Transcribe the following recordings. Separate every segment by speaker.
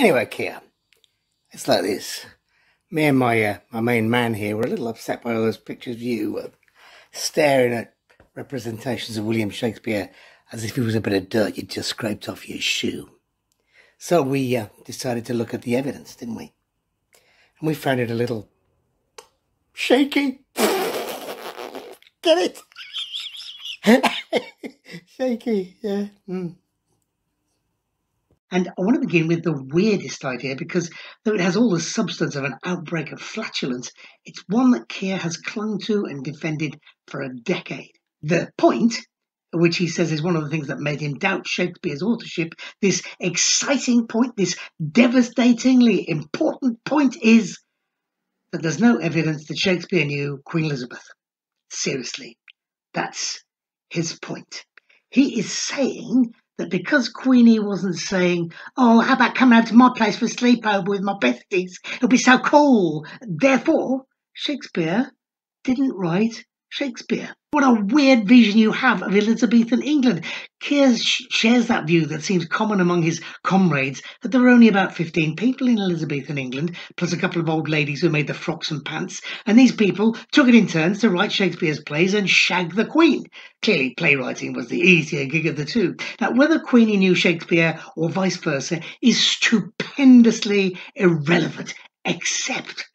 Speaker 1: Anyway, Keir, it's like this. Me and my main man here were a little upset by all those pictures of you staring at representations of William Shakespeare as if he was a bit of dirt you'd just scraped off your shoe. So we decided to look at the evidence, didn't we? And we found it a little shaky. Get it? Shaky, yeah. And I want to begin with the weirdest idea because though it has all the substance of an outbreak of flatulence, it's one that Keir has clung to and defended for a decade. The point, which he says is one of the things that made him doubt Shakespeare's authorship, this exciting point, this devastatingly important point, is that there's no evidence that Shakespeare knew Queen Elizabeth. Seriously, that's his point. He is saying that because Queenie wasn't saying, "Oh, how about coming over to my place for a sleepover with my besties? It'll be so cool." Therefore, Shakespeare didn't write Shakespeare. What a weird vision you have of Elizabethan England. Keir shares that view that seems common among his comrades, that there were only about 15 people in Elizabethan England, plus a couple of old ladies who made the frocks and pants, and these people took it in turns to write Shakespeare's plays and shag the Queen. Clearly, playwriting was the easier gig of the two. Now, whether Queenie knew Shakespeare or vice versa is stupendously irrelevant, except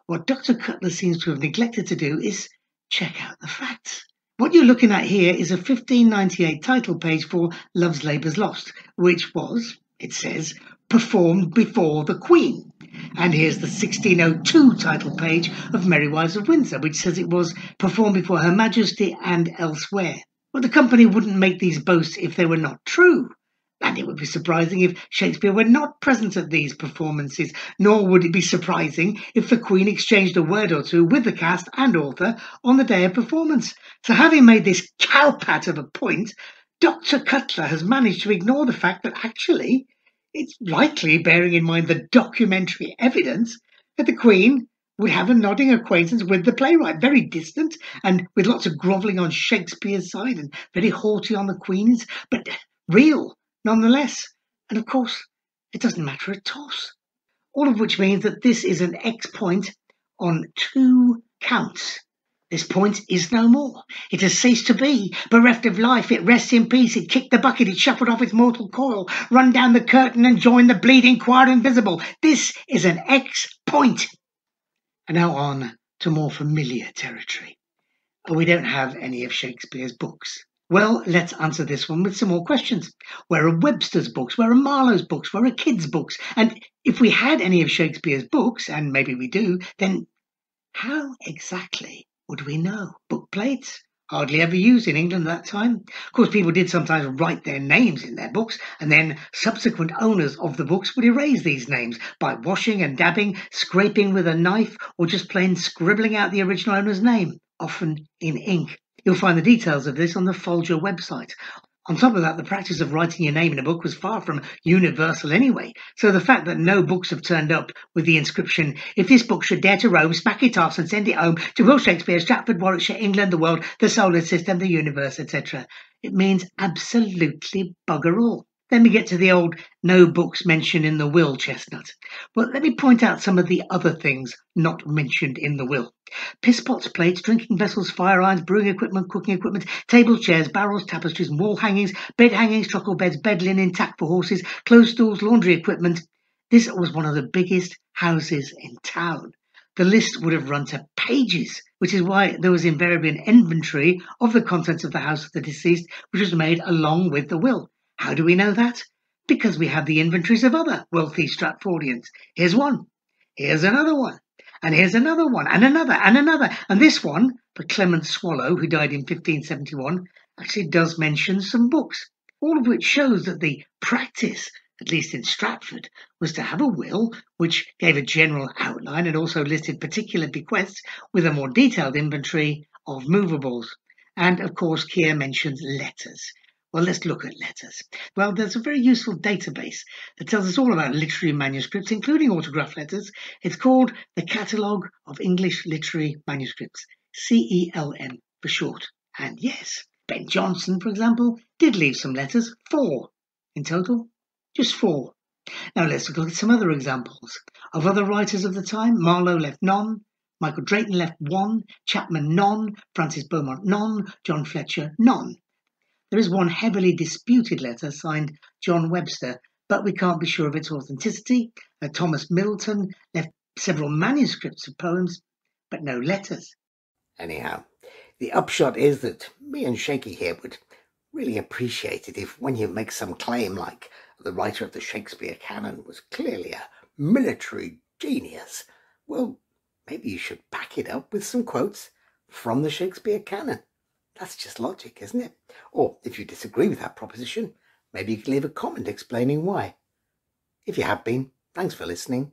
Speaker 1: what Dr. Cutler seems to have neglected to do is check out the facts. What you're looking at here is a 1598 title page for Love's Labour's Lost, which was, it says, performed before the Queen. And here's the 1602 title page of Merry Wives of Windsor, which says it was performed before Her Majesty and elsewhere. Well, the company wouldn't make these boasts if they were not true. And it would be surprising if Shakespeare were not present at these performances, nor would it be surprising if the Queen exchanged a word or two with the cast and author on the day of performance. So having made this cowpat of a point, Dr. Cutler has managed to ignore the fact that actually it's likely, bearing in mind the documentary evidence, that the Queen would have a nodding acquaintance with the playwright, very distant and with lots of grovelling on Shakespeare's side and very haughty on the Queen's, but real nonetheless. And of course, it doesn't matter a toss. All of which means that this is an X point on 2 counts. This point is no more. It has ceased to be. Bereft of life, it rests in peace. It kicked the bucket, it shuffled off its mortal coil, run down the curtain and joined the bleeding choir invisible. This is an X point. And now on to more familiar territory. We don't have any of Shakespeare's books. Well, let's answer this one with some more questions. Where are Webster's books? Where are Marlowe's books? Where are Kidd's books? And if we had any of Shakespeare's books, and maybe we do, then how exactly would we know? Book plates? Hardly ever used in England at that time. Of course, people did sometimes write their names in their books, and then subsequent owners of the books would erase these names by washing and dabbing, scraping with a knife, or just plain scribbling out the original owner's name, often in ink. You'll find the details of this on the Folger website. On top of that, the practice of writing your name in a book was far from universal anyway, so the fact that no books have turned up with the inscription, "If this book should dare to roam, smack it off and send it home to Will Shakespeare, Stratford, Warwickshire, England, the world, the solar system, the universe, etc." It means absolutely bugger all. Then we get to the old no books mentioned in the will chestnut. Well, let me point out some of the other things not mentioned in the will. Piss pots, plates, drinking vessels, fire irons, brewing equipment, cooking equipment, tables, chairs, barrels, tapestries, wall hangings, bed hangings, truckle beds, bed linen, tack for horses, clothes stools, laundry equipment. This was one of the biggest houses in town. The list would have run to pages, which is why there was invariably an inventory of the contents of the house of the deceased, which was made along with the will. How do we know that? Because we have the inventories of other wealthy Stratfordians. Here's one, here's another one, and here's another one, and another, and another. And this one, for Clement Swallow, who died in 1571, actually does mention some books, all of which shows that the practice, at least in Stratford, was to have a will which gave a general outline and also listed particular bequests with a more detailed inventory of movables. And of course, Keir mentions letters. Well, let's look at letters. Well, there's a very useful database that tells us all about literary manuscripts, including autograph letters. It's called the Catalogue of English Literary Manuscripts, CELM for short. And yes, Ben Jonson, for example, did leave some letters, 4 in total, just 4. Now let's look at some other examples. Of other writers of the time, Marlowe left none, Michael Drayton left one, Chapman none, Francis Beaumont none, John Fletcher none. There is one heavily disputed letter signed John Webster, but we can't be sure of its authenticity. Thomas Middleton left several manuscripts of poems, but no letters.
Speaker 2: Anyhow, the upshot is that me and Shakey here would really appreciate it if, when you make some claim like the writer of the Shakespeare canon was clearly a military genius, well, maybe you should back it up with some quotes from the Shakespeare canon. That's just logic, isn't it? Or if you disagree with that proposition, maybe you can leave a comment explaining why. If you have been, thanks for listening.